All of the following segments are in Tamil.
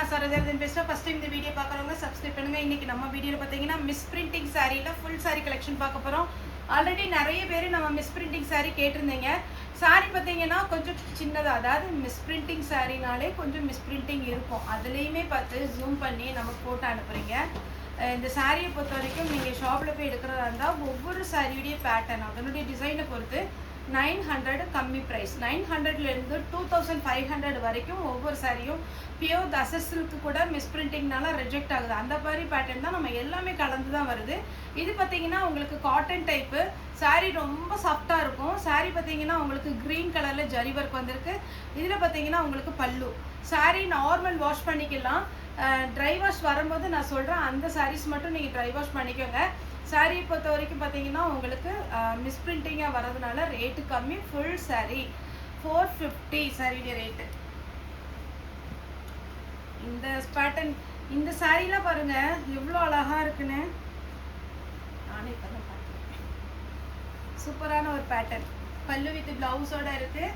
நான் சரோஜாதன் பேசுகிறேன். ஃபஸ்ட் டைம் இந்த வீடியோ பார்க்குறவங்க சப்ஸ்கிரைப் பண்ணுங்கள். இன்றைக்கி நம்ம வீடியோவில் பார்த்தீங்கன்னா மிஸ்பிரிண்டிங் சாரியில் ஃபுல் சாரி கலெக்ஷன் பார்க்க போகிறோம். ஆல்ரெடி நிறைய பேர் நம்ம மிஸ்பிரிண்டிங் சாரி கேட்டிருந்தீங்க. சாரி பார்த்தீங்கன்னா கொஞ்சம் சின்னதாக, அதாவது மிஸ்பிரிண்டிங் சாரினாலே கொஞ்சம் மிஸ்பிரிண்டிங் இருக்கும். அதுலேயுமே பார்த்து ஜூம் பண்ணி நமக்கு போட்டு அனுப்புகிறீங்க. இந்த சாரியை பொறுத்த வரைக்கும் நீங்கள் ஷாப்பில் போய் எடுக்கிறதா இருந்தால் ஒவ்வொரு சாரியுடைய பேட்டர்ன் அதனுடைய டிசைனை பொறுத்து 900 கம்மி ப்ரைஸ். 900லேருந்து 2500 வரைக்கும் ஒவ்வொரு சாரியும் பியோர் தசஸ் சில்க்கு கூட மிஸ்பிரிண்டிங்னால ரிஜெக்ட் ஆகுது. அந்த மாதிரி பேட்டர்ன் தான் நம்ம எல்லாமே கலந்து தான் வருது. இது பார்த்தீங்கன்னா உங்களுக்கு காட்டன் டைப்பு சாரீ, ரொம்ப சாஃப்டாக இருக்கும். சாரீ பார்த்தீங்கன்னா உங்களுக்கு க்ரீன் கலரில் ஜரி ஒர்க் வந்திருக்கு. இதில் பார்த்தீங்கன்னா உங்களுக்கு பல்லு. சாரீ நார்மல் வாஷ் பண்ணிக்கலாம். ட்ரை வாஷ் வரும்போது நான் சொல்கிறேன், அந்த சாரீஸ் மட்டும் நீங்கள் ட்ரை வாஷ் பண்ணிக்கோங்க. சாரியை பொறுத்த வரைக்கும் பார்த்தீங்கன்னா உங்களுக்கு மிஸ்பிரிண்டிங்காக வரதுனால ரேட்டு கம்மி. ஃபுல் சாரீ 450 சாரியுடைய ரேட்டு. இந்த பேட்டர்ன், இந்த சாரீலாம் பாருங்கள் எவ்வளோ அழகாக இருக்குன்னு. நானே இப்போ தான் பார்த்துருக்கேன். சூப்பரான ஒரு பேட்டர்ன். பல்லு வித் ப்ளவுஸோடு இருக்குது.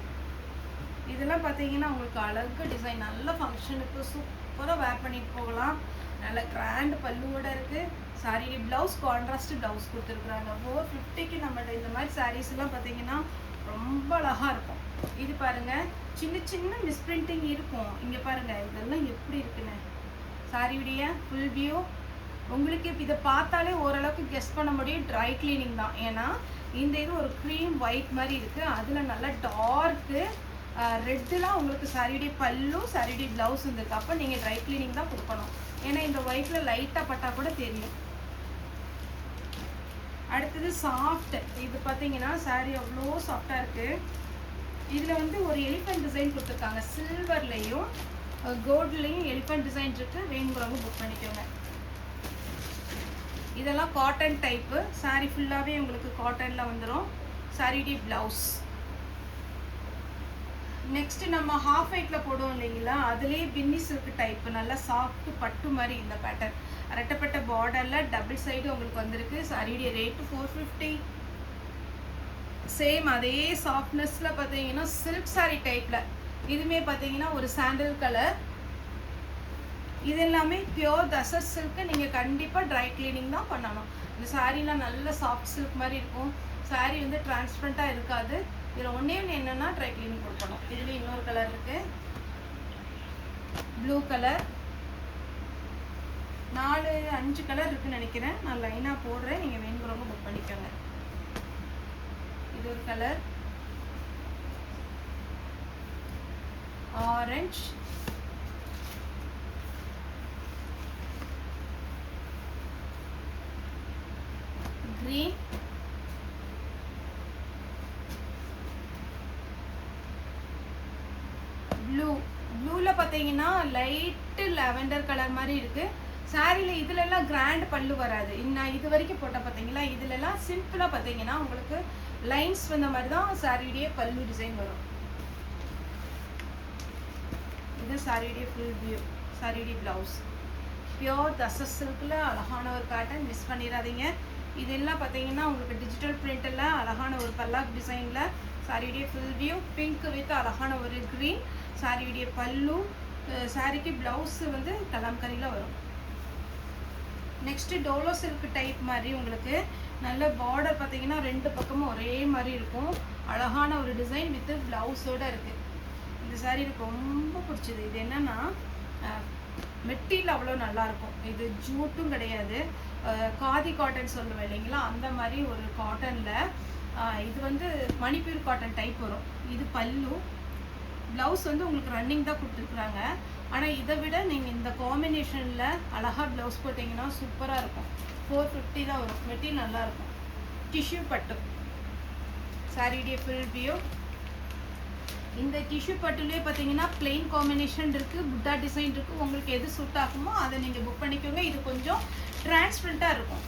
இதெல்லாம் பார்த்தீங்கன்னா உங்களுக்கு அழகு டிசைன். நல்ல ஃபங்க்ஷனுக்கு சூப்பராக வேர் பண்ணிட்டு போகலாம். நல்ல கிராண்ட் பல்லுவோடு இருக்குது. சாரி ப்ளவுஸ் கான்ட்ராஸ்ட் ப்ளவுஸ் கொடுத்துருக்குறாங்க. 450க்கு நம்மகிட்ட இந்த மாதிரி சாரீஸ்லாம் பார்த்தீங்கன்னா ரொம்ப அழகாக இருக்கும். இது பாருங்கள், சின்ன சின்ன மிஸ்பிரிண்டிங் இருக்கும். இங்கே பாருங்கள் இதெல்லாம் எப்படி இருக்குன்னு. சாரியுடைய ஃபுல் வியூ உங்களுக்கு இதை பார்த்தாலே ஓரளவுக்கு கெஸ் பண்ண முடியும். ட்ரை கிளீனிங் தான். ஏன்னா இந்த இது ஒரு க்ரீம் ஒயிட் மாதிரி இருக்குது. அதில் நல்லா டார்க்கு ரெட்டுலாம் உங்களுக்கு சாரியுடைய பல்லு, சாரியுடைய ப்ளவுஸ் வந்துருக்கு. அப்போ நீங்கள் ட்ரை கிளீனிங் தான் கொடுக்கணும். ஏன்னா இந்த ஒயிட்டில் லைட்டாக பட்டா கூட தெரியும். அடுத்தது சாஃப்ட். இது பார்த்தீங்கன்னா சாரி அவ்வளோ சாஃப்டாக இருக்குது. இதில் வந்து ஒரு எலிஃபென்ட் டிசைன் கொடுத்துருக்காங்க. சில்வர்லேயும் கோல்ட்லேயும் எலிஃபென்ட் டிசைன் இருக்குது. வேணுங்கிறவங்க புக் பண்ணிக்கோங்க. இதெல்லாம் காட்டன் டைப்பு. சாரி ஃபுல்லாகவே உங்களுக்கு காட்டனில் வந்துடும். சாரியுடைய ப்ளவுஸ். நெக்ஸ்ட் நம்ம ஹாஃப் ஒயிட்டில் போடுவோம் இல்லைங்களா, அதுலேயே பின்னி சில்க் டைப்பு நல்லா சாஃப்ட் பட்டு மாதிரி இந்த பேட்டர்ன். ரெட்டப்பட்ட பார்டரில் டபுள் சைடு உங்களுக்கு வந்திருக்கு. சாரியுடைய ரேட்டு 450. சேம் அதே சாஃப்ட்னஸில் பார்த்தீங்கன்னா சில்க் சாரி டைப்பில் இதுவுமே பார்த்தீங்கன்னா ஒரு சாண்டல் கலர். இது எல்லாமே பியோர் தசர் சில்க்கு. நீங்கள் கண்டிப்பாக ட்ரை கிளீனிங் தான் பண்ணணும். இந்த சாரீலாம் நல்ல சாஃப்ட் சில்க் மாதிரி இருக்கும். சாரீ வந்து டிரான்ஸ்பரண்ட்டாக இருக்காது. இதில் ஒன்றே ஒன்று என்னென்னா ட்ரை கிளீனிங் கொடுக்கணும். இதுலேயும் இன்னொரு கலர் இருக்குது, ப்ளூ கலர். 4-5 கலர் இருக்குன்னு நினைக்கிறேன். நான் லைனாக போடுறேன், நீங்கள் வேணுங்கிறவங்க புக் பண்ணிக்கோங்க. இது ஒரு கலர் ஆரஞ்சு, கிரீன், ப்ளூ. ப்ளூவில் பார்த்தீங்கன்னா லைட்டு லாவெண்டர் கலர் மாதிரி இருக்குது. சாரியில் இதிலெல்லாம் கிராண்ட் பல்லு வராது. நான் இது வரைக்கும் போட்ட பார்த்தீங்களா, இதிலெல்லாம் சிம்பிளாக பார்த்தீங்கன்னா உங்களுக்கு லைன்ஸ் வந்த மாதிரி தான் சாரியுடைய பல்லு டிசைன் வரும். இது சாரியுடைய ஃபுல் வியூ. சாரியுடைய ப்ளவுஸ் பியோர் தசஸ் சில்கில் அழகான ஒரு பேட்டர்ன். மிஸ் பண்ணிடாதீங்க. இதெல்லாம் பார்த்தீங்கன்னா உங்களுக்கு டிஜிட்டல் பிரிண்டில் அழகான ஒரு பல்லாக் டிசைனில் சாரியுடைய ஃபுல் வியூ. பிங்க் வித் அழகான ஒரு க்ரீன். சாரியுடைய பல்லு, சாரிக்கு ப்ளவுஸு வந்து கலாம்கரியில் வரும். நெக்ஸ்ட்டு டோலோ சில்க் டைப் மாதிரி உங்களுக்கு நல்ல பார்டர் பார்த்தீங்கன்னா 2 பக்கமும் ஒரே மாதிரி இருக்கும். அழகான ஒரு டிசைன் வித் ப்ளவுஸோடு இருக்குது. இந்த சாரீ எனக்கு ரொம்ப பிடிச்சது. இது என்னென்னா மெட்டீரியல் அவ்வளோ நல்லாயிருக்கும். இது ஜூட்டும் கிடையாது, காதி காட்டன் சொல்லுவேன் இல்லைங்களா, அந்த மாதிரி ஒரு காட்டனில். இது வந்து மணிப்பூர் காட்டன் டைப் வரும். இது பல்லு. ப்ளவுஸ் வந்து உங்களுக்கு ரன்னிங் தான் கொடுத்துருக்குறாங்க. ஆனால் இதை விட நீங்கள் இந்த காம்பினேஷனில் அழகாக ப்ளவுஸ் போட்டிங்கன்னா சூப்பராக இருக்கும். 450 தான் வரும். மெட்டீரியல் நல்லாயிருக்கும். டிஷ்யூ பட்டு. சாரியுடைய ஃபுல் வியூ. இந்த டிஷ்யூ பட்டுலேயே பார்த்தீங்கன்னா பிளெயின் காம்பினேஷன் இருக்குது, புட்டா டிசைன் இருக்குது. உங்களுக்கு எது சூட் ஆகுமோ அதை நீங்கள் புக் பண்ணிக்கோங்க. இது கொஞ்சம் டிரான்ஸ்பரண்ட்டாக இருக்கும்.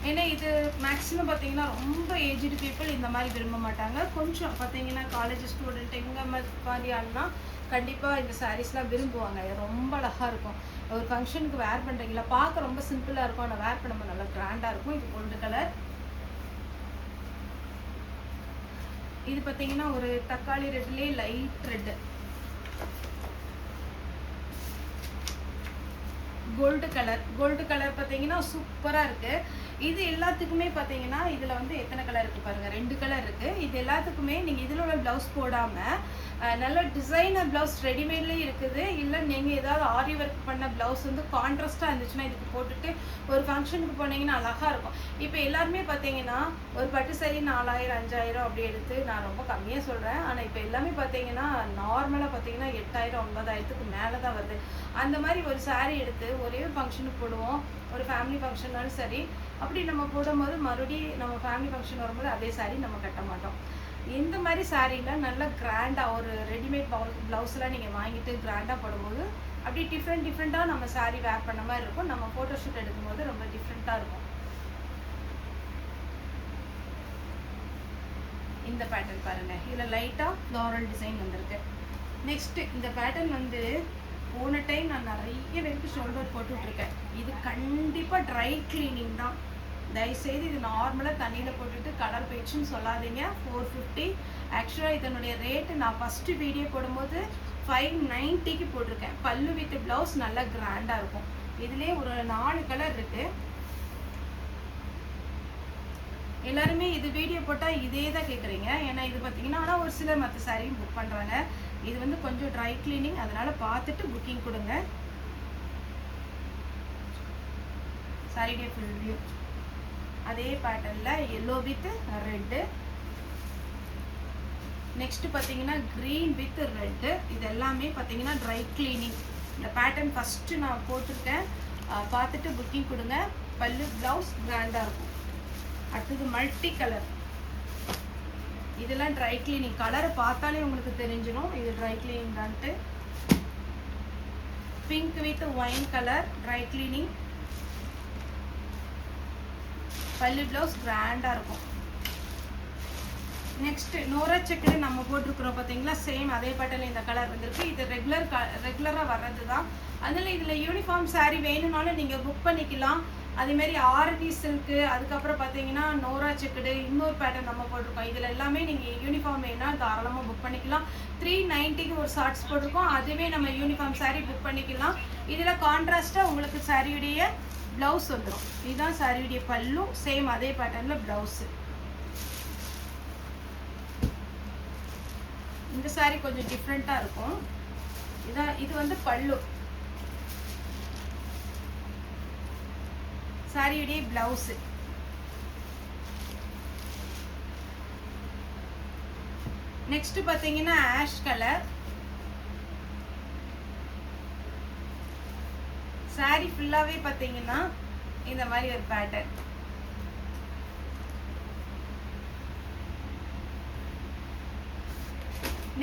ஏன்னா இது மேக்ஸிமம் பார்த்தீங்கன்னா ரொம்ப ஏஜ்டு பீப்புள் இந்த மாதிரி விரும்ப மாட்டாங்க. கொஞ்சம் பார்த்தீங்கன்னா காலேஜ் ஸ்டூடெண்ட் எங்கள் மாதிரி ஆளுனா கண்டிப்பாக இந்த சாரீஸ்லாம் விரும்புவாங்க. ரொம்ப அழகாக இருக்கும். ஒரு ஃபங்க்ஷனுக்கு வேர் பண்ணுறீங்களா, பார்க்க ரொம்ப சிம்பிளாக இருக்கும், ஆனால் வேர் பண்ணும்போது நல்லா கிராண்டாக இருக்கும். இது கோல்டு கலர். இது பார்த்தீங்கன்னா ஒரு தக்காளி ரெட்லேயே லைட் ரெட்டு. கோல்டு கலர் பார்த்தீங்கன்னா சூப்பராக இருக்குது. இது எல்லாத்துக்குமே பார்த்தீங்கன்னா இதில் வந்து எத்தனை கலர் இருக்குது பாருங்கள், 2 கலர் இருக்குது. இது எல்லாத்துக்குமே நீங்கள் இதில் உள்ள ப்ளவுஸ் போடாமல் நல்ல டிசைனர் ப்ளவுஸ் ரெடிமேட்லேயும் இருக்குது. இல்லை நீங்கள் ஏதாவது ஆரி ஒர்க் பண்ண ப்ளவுஸ் வந்து கான்ட்ராஸ்ட்டாக இருந்துச்சுன்னா இதுக்கு போட்டுட்டு ஒரு ஃபங்க்ஷனுக்கு போனீங்கன்னா அழகாக இருக்கும். இப்போ எல்லாருமே பார்த்தீங்கன்னா ஒரு பட்டு சாரி 4000 5000 அப்படி எடுத்து, நான் ரொம்ப கம்மியாக சொல்கிறேன், ஆனால் இப்போ எல்லாமே பார்த்தீங்கன்னா நார்மலாக பார்த்தீங்கன்னா 8000 9000க்கு மேலே தான் வருது. அந்த மாதிரி ஒரு சாரீ எடுத்து ஒரே ஒரு ஃபங்க்ஷனுக்கு போடுவோம், ஒரு ஃபேமிலி ஃபங்க்ஷன்னாலும் சரி. அப்படி நம்ம போடும்போது மறுபடியும் நம்ம ஃபேமிலி ஃபங்க்ஷன் வரும்போது அதே சாரீ நம்ம கட்ட மாட்டோம். இந்த மாதிரி சாரீலாம் நல்லா கிராண்டாக ஒரு ரெடிமேட் ப்ளவுஸ்லாம் நீங்கள் வாங்கிட்டு கிராண்டாக போடும்போது அப்படி டிஃப்ரெண்ட்டாக நம்ம சாரீ வேர் பண்ண மாதிரி இருக்கும். நம்ம ஃபோட்டோ ஷூட் எடுக்கும்போது ரொம்ப டிஃப்ரெண்ட்டாக இருக்கும். இந்த பேட்டர்ன் பாருங்கள், இதில் லைட்டாக ஃப்ளாரல் டிசைன் வந்திருக்கு. நெக்ஸ்ட்டு இந்த பேட்டர்ன் வந்து போன டைம் நான் நிறைய பேருக்கு ஷோல்டர் போட்டுட்ருக்கேன். இது கண்டிப்பாக ட்ரை கிளீனிங் தான். தயவுசெய்து இது நார்மலாக தண்ணியில் போட்டுட்டு கலர் போயிடுச்சுன்னு சொல்லாதீங்க. 450. ஆக்சுவலாக இதனுடைய ரேட்டு நான் ஃபஸ்ட்டு வீடியோ போடும்போது 590க்கு போட்டிருக்கேன். பல்லு வித் ப்ளவுஸ் நல்லா கிராண்டாக இருக்கும். இதுலேயே ஒரு 4 கலர் இருக்குது. எல்லாருமே இது வீடியோ போட்டால் இதே தான் கேட்குறீங்க. ஏன்னா இது பார்த்தீங்கன்னா ஆனால் ஒரு சிலர் மற்ற சாரியும் புக் பண்ணுறாங்க. இது வந்து கொஞ்சம் ட்ரை கிளீனிங், அதனால் பார்த்துட்டு புக்கிங் கொடுங்க. சாரியுடைய ஃபுல் வியூ அதே பேட்டர்னில் எல்லோ வித் ரெட்டு. நெக்ஸ்ட் பார்த்தீங்கன்னா க்ரீன் வித் ரெட்டு. இது எல்லாமே பார்த்தீங்கன்னா ட்ரை கிளீனிங். இந்த பேட்டர்ன் ஃபஸ்ட்டு நான் போட்டிருக்கேன், பார்த்துட்டு புக்கிங் கொடுங்க. பல்லு ப்ளவுஸ் கிராண்டாக இருக்கும். அடுத்தது மல்டி கலர். இதெல்லாம் ட்ரை கிளீனிங். கலரை பார்த்தாலே உங்களுக்கு தெரிஞ்சிடும் இது ட்ரை கிளீனிங் தான்ட்டு. Pink with wine colour dry cleaning. Pallu blouse கிராண்டாக இருக்கும். நெக்ஸ்ட் நோரா செக்குடு நம்ம போட்டிருக்கிறோம் பார்த்தீங்களா, சேம் அதே பேட்டர்ல இந்த கலர் வந்திருக்கு. இது ரெகுலராக வர்றது தான். அதனால் இதில் யூனிஃபார்ம் சாரீ வேணும்னாலும் நீங்கள் புக் பண்ணிக்கலாம். அதேமாரி ஆர்டி சில்க்கு, அதுக்கப்புறம் பார்த்தீங்கன்னா நோரா செக்குடு, இன்னொரு பேட்டர்ன் நம்ம போட்டிருக்கோம். இதில் எல்லாமே நீங்கள் யூனிஃபார்ம் வேணால் தாராளமாக புக் பண்ணிக்கலாம். 390க்கு ஒரு ஷார்ட்ஸ் போட்டிருக்கோம், அதுவே நம்ம யூனிஃபார்ம் சாரீ புக் பண்ணிக்கலாம். இதில் கான்ட்ராஸ்ட்டாக உங்களுக்கு சாரியுடைய ப்ளவுஸ் வந்துடும். இதுதான் சாரியுடைய பல்லு, சேம் அதே பேட்டர்னில் ப்ளவுஸு. இந்த சாரீ கொஞ்சம் டிஃப்ரெண்ட்டாக இருக்கும். இது வந்து பல்லு, சாரியுடைய பிளவுஸ். நெக்ஸ்ட் பார்த்தீங்கன்னா ஆஷ் கலர். சாரி ஃபுல்லாகவே பார்த்தீங்கன்னா இந்த மாதிரி ஒரு பேட்டர்ன்.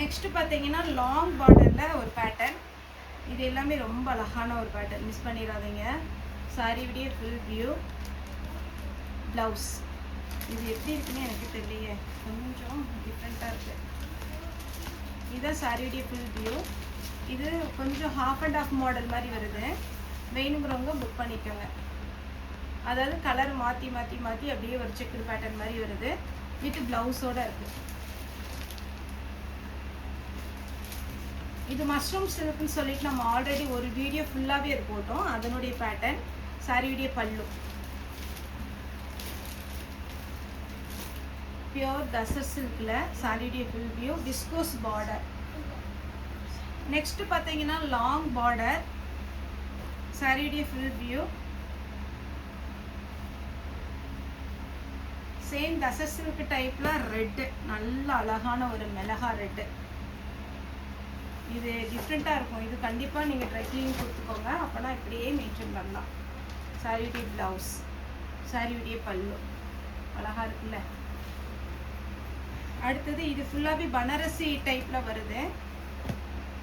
நெக்ஸ்ட் பார்த்தீங்கன்னா லாங் பார்டரில் ஒரு பேட்டர்ன். இது எல்லாமே ரொம்ப அழகான ஒரு பேட்டர்ன், மிஸ் பண்ணிடாதீங்க. சாரியுடைய ஃபுல் வியூ, ப்ளவுஸ். இது எப்படி இருக்குன்னு எனக்கு தெரியலையே, கொஞ்சம் டிஃப்ரெண்ட்டாக இருக்குது. இதுதான் சாரியுடைய ஃபுல் வியூ. இது கொஞ்சம் ஹாஃப் அண்ட் ஆஃப் மாடல் மாதிரி வருது. வேணுங்கிறவங்க புக் பண்ணிக்கோங்க. அதாவது கலர் மாற்றி அப்படியே ஒரு செக்குடு பேட்டர்ன் மாதிரி வருது. வித் ப்ளவுஸோடு இருக்குது. இது மஷ்ரூம் சில்க்னு சொல்லிட்டு நம்ம ஆல்ரெடி ஒரு வீடியோ ஃபுல்லாகவே இது போட்டோம். அதனுடைய பேட்டர்ன். சாரியுடைய பல்லு பியோர் தசர் சில்கில் சாரியுடைய full view, viscose border. Next பார்த்தீங்கன்னா லாங் பார்டர், சாரியுடைய full view. Same tussar silk டைப்பில் ரெட்டு, நல்ல அழகான ஒரு மிளகா ரெட்டு. இது டிஃப்ரெண்ட்டாக இருக்கும். இது கண்டிப்பாக நீங்கள் ட்ரை கிளீன் கொடுத்துக்கோங்க, அப்போனா இப்படியே மெயின்டைன் பண்ணலாம். சாரியுடைய ப்ளவுஸ், சாரியுடைய பல்லு அழகாக இருக்குல்ல. அடுத்தது இது ஃபுல்லாகவே பனாரசி டைப்பில் வருது.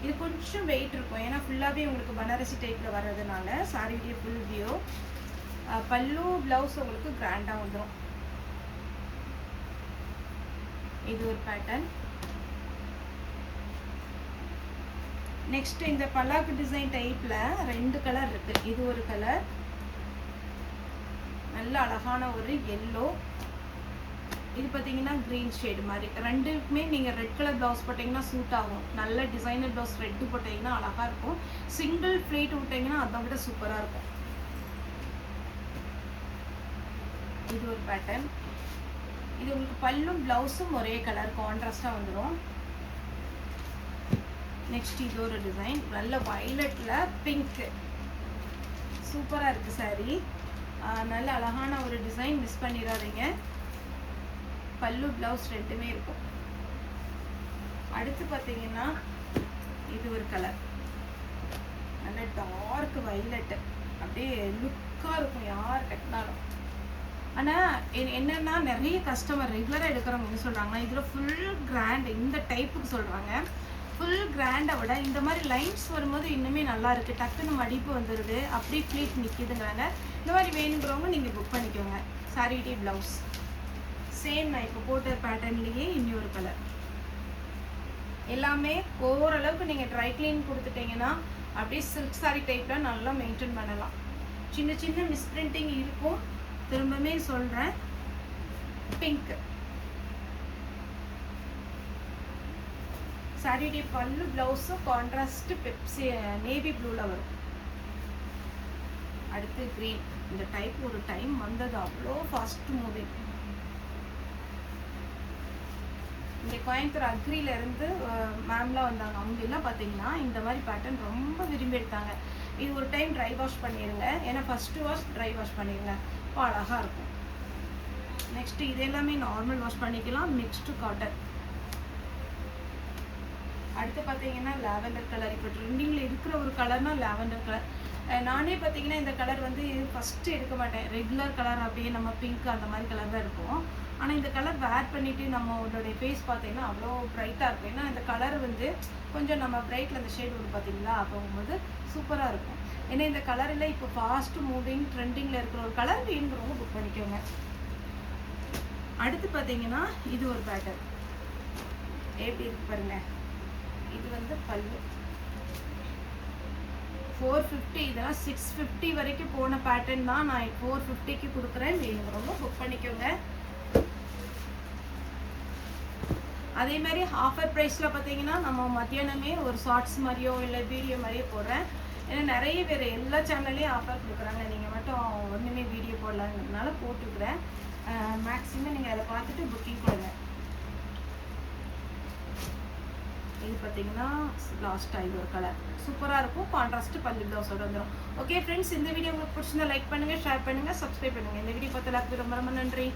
இது கொஞ்சம் வெயிட் இருக்கும், ஏன்னா ஃபுல்லாகவே உங்களுக்கு பனாரசி டைப்பில் வர்றதுனால. சாரியுடைய ஃபுல் வியூ, பல்லு ப்ளவுஸ் உங்களுக்கு கிராண்டாக வந்துடும். இது ஒரு பேட்டர்ன். நெக்ஸ்ட் இந்த பல்லாக்கு டிசைன் டைப்பில் 2 கலர் இருக்குது. இது ஒரு கலர், நல்ல அழகான ஒரு எல்லோ. இது பார்த்தீங்கன்னா க்ரீன் ஷேடு மாதிரி ரெண்டுக்குமே நீங்கள் ரெட் கலர் ப்ளவுஸ் போட்டிங்கன்னா சூட் ஆகும். நல்ல டிசைனர் ப்ளவுஸ் ரெட்டு போட்டிங்கன்னா அழகாக இருக்கும். சிங்கிள் ஃப்ளீட் விட்டிங்கன்னா அதை விட சூப்பராக இருக்கும். இது ஒரு பேட்டர்ன். இது உங்களுக்கு பல்லும் ப்ளவுஸும் ஒரே கலர் கான்ட்ராஸ்டாக வந்துடும். நெக்ஸ்ட் இது ஒரு டிசைன் நல்ல வயலட்டில் பிங்க்கு சூப்பராக இருக்குது சாரீ. நல்ல அழகான ஒரு டிசைன், மிஸ் பண்ணிடாதீங்க. பல்லு ப்ளவுஸ் ரெண்டுமே இருக்கும். அடுத்து பார்த்தீங்கன்னா இது ஒரு கலர் நல்ல டார்க் வயலட்டு, அப்படியே லுக்காக இருக்கும் யார் கட்டினாலும். ஆனால் என்னென்னா நிறைய கஸ்டமர் ரெகுலராக எடுக்கிறவங்க என்ன சொல்கிறாங்கன்னா இதில் ஃபுல் கிராண்ட் இந்த டைப்புக்கு சொல்கிறாங்க. ஃபுல் கிராண்டை விட இந்த மாதிரி லைன்ஸ் வரும்போது இன்னுமே நல்லா இருக்குது. டக்குன்னு மடிப்பு வந்துடுது, அப்படியே ஃப்ளீட் நிற்கிதுங்கிறாங்க. இந்த மாதிரி வேணுங்கிறவங்க நீங்கள் புக் பண்ணிக்கோங்க. சாரிடி ப்ளவுஸ் சேம் நான் இப்போ போட்ட பேட்டர்ன்லேயே இன்னொரு கலர். எல்லாமே ஓரளவுக்கு நீங்கள் ட்ரை க்ளீன் கொடுத்துட்டிங்கன்னா அப்படியே சில்க் சாரி டைப்பில் நல்லா மெயின்டைன் பண்ணலாம். சின்ன சின்ன மிஸ்பிரிண்டிங் இருக்கும். திரும்பவே சொல்கிறேன், பிங்க் சாரிடி பல்லு ப்ளவுஸும் கான்ட்ராஸ்ட் பெப்சி நேவி ப்ளூவில் வரும். அடுத்து க்ரீன். இந்த டைப் ஒரு டைம் வந்தது, அவ்வளோ ஃபாஸ்ட் மூவிங். இங்கே கோயம்புத்தூர் அக்ரியிலேருந்து மேம்லாம் வந்தாங்க. அவங்க எல்லாம் பார்த்தீங்கன்னா இந்த மாதிரி பேட்டர்ன் ரொம்ப விரும்பி எடுத்தாங்க. இது ஒரு டைம் ட்ரை வாஷ் பண்ணிடுங்க, ஏன்னா ஃபஸ்ட்டு வாஷ் ட்ரை வாஷ் பண்ணிடுங்க, இப்போ அழகாக இருக்கும். நெக்ஸ்ட்டு இது எல்லாமே நார்மல் வாஷ் பண்ணிக்கலாம். Next cotton. அடுத்து பார்த்தீங்கன்னா லாவெண்டர் கலர். இப்போ ட்ரெண்டிங்கில் இருக்கிற ஒரு கலர்னால் லாவெண்டர் கலர். நானே பார்த்தீங்கன்னா இந்த கலர் வந்து ஃபஸ்ட்டு எடுக்க மாட்டேன். ரெகுலர் கலர் அப்படியே நம்ம பிங்க் அந்த மாதிரி கலர் தான் இருக்கும். ஆனால் இந்த கலர் வேர் பண்ணிவிட்டு நம்மளுடைய ஃபேஸ் பார்த்தீங்கன்னா அவ்வளோ ப்ரைட்டாக இருக்கும். ஏன்னா இந்த கலர் வந்து கொஞ்சம் நம்ம ப்ரைட்டில் அந்த ஷேட் வரும் பார்த்தீங்களா, அப்போங்கும்போது சூப்பராக இருக்கும். ஏன்னா இந்த கலரில் இப்போ ஃபாஸ்ட்டு மூவிங் ட்ரெண்டிங்கில் இருக்கிற ஒரு கலர் வேணுங்கிறவங்க புக் பண்ணிக்கோங்க. அடுத்து பார்த்தீங்கன்னா இது ஒரு பேட்டர்ன் எப்படி இருக்கு பாருங்க. இது வந்து பல்லு 450, இதெல்லாம் 650 வரைக்கும் போன பேட்டர்ன் தான். நான் 450க்கு கொடுக்குறேன், வேணுங்கிறவங்க புக் பண்ணிக்கோங்க. அதே மாதிரி ஆஃபர் ப்ரைஸில் பார்த்தீங்கன்னா நம்ம மத்தியானமே ஒரு ஷார்ட்ஸ் மாதிரியோ இல்லை வீடியோ மாதிரியோ போடுறேன். ஏன்னா நிறைய பேர் எல்லா சேனல்லையும் ஆஃபர் கொடுக்குறாங்க, நீங்கள் மட்டும் ஒன்றுமே வீடியோ போடலாங்கிறதுனால போட்டுக்கிறேன். மேக்ஸிமம் நீங்கள் அதை பார்த்துட்டு புக்கிங் கொடுங்க. இது பார்த்தீங்கன்னா லாஸ்ட்டாக இது ஒரு கலர் சூப்பராக இருக்கும். கான்ட்ராஸ்ட் பல்லு ப்ளவுஸோட வந்துடும். ஓகே ஃப்ரெண்ட்ஸ், இந்த வீடியோ உங்களுக்கு பிடிச்சிருந்தா லைக் பண்ணுங்கள், ஷேர் பண்ணுங்கள், சப்ஸ்கிரைப் பண்ணுங்கள். இந்த வீடியோ பார்த்து எல்லாத்துக்கும் ரொம்ப ரொம்ப நன்றி.